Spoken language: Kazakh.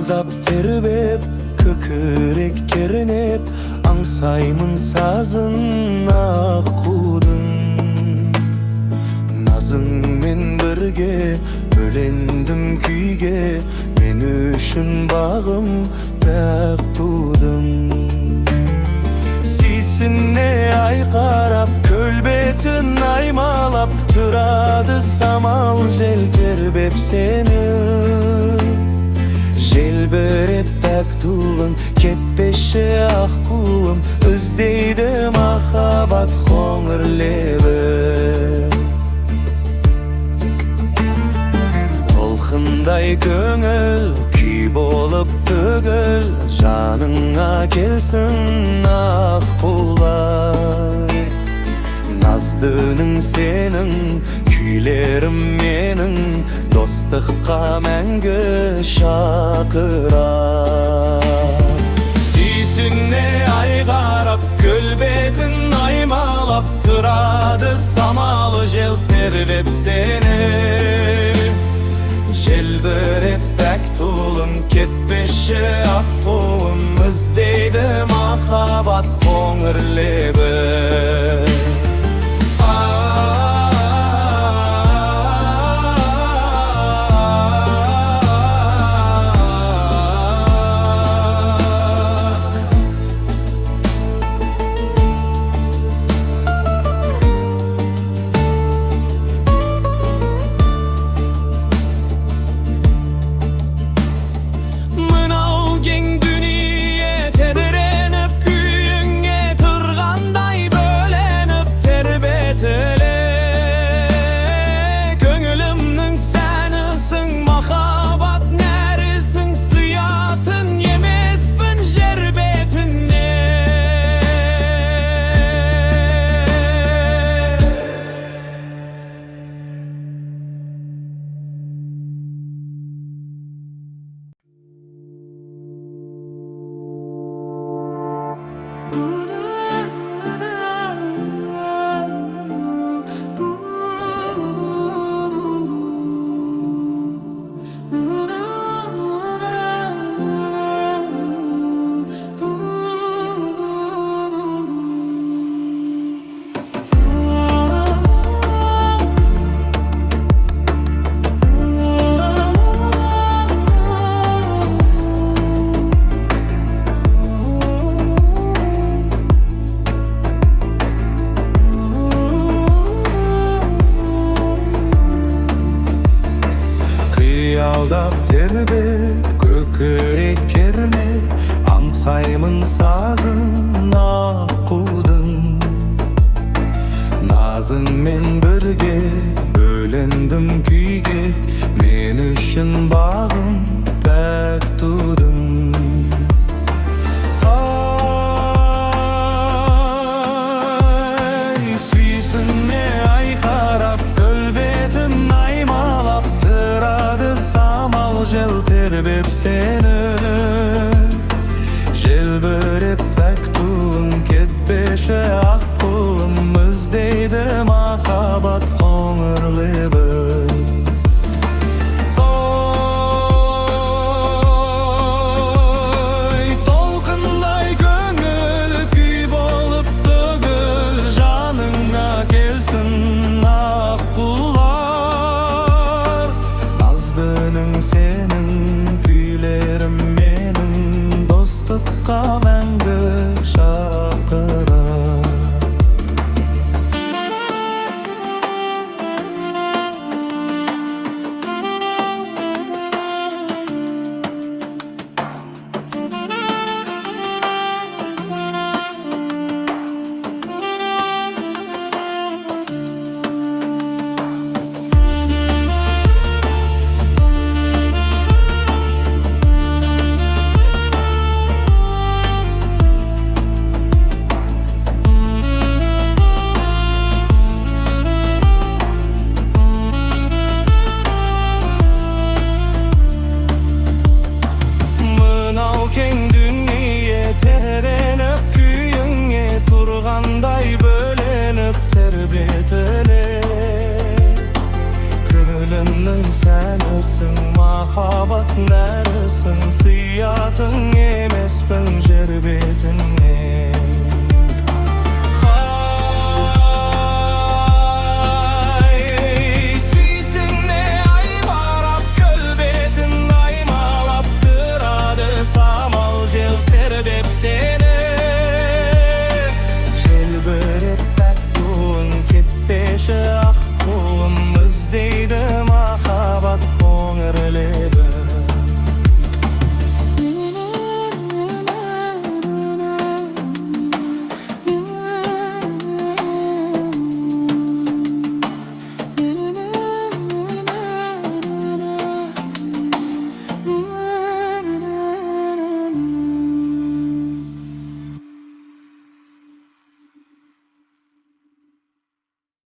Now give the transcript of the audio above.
Kıyaldap terbep, kökürek kerinep, аңсаймын sazın akudun. Nazыңмен бірге бөлендім күйге, мен үшін бағым бәк тудым. Сүйсіне ай қарап, көлбетін аймалап, тұрады самал жел тербеп сені. Желбіреп пәк туын, кетпеші ақ қуым, іздейді махаббат қоңыр лебі. Толқындай көңіл, күй болып төгіл, жаныңа келсін ақ құлай. Наздының сенің, күйлерім менің, достыққа мәңгі шақыра. Сүйсіне ай қарап, көлбетін аймалап, тұрады самалы жел тербеп сені. Желбіреп пәк туын, кетпеші ақ қуым, іздейді махаббат қоңыр лебі. Kıyaldap terbep, kökürek kerinep, аңсаймын sazın аққудың. Назыңмен бірге бөлендім күйге, мен үшін бағым пәк тудың. Ай, сүйсіне ай қарап, көлбетін аймалап, тұрады самал жел тербеп сені. Желбіреп пәк туын, кетпеші ақ қуым, іздейді махаббат қоңыр лебі. Толқындай көңіл, күй болып төгіл, жаныңа келсін ақ құлар. Наздының сенің, күйлерім менің, достыққа мәңгі шақыра. Sənəsin, mahabat nərisin, Hayatın emespin jer beten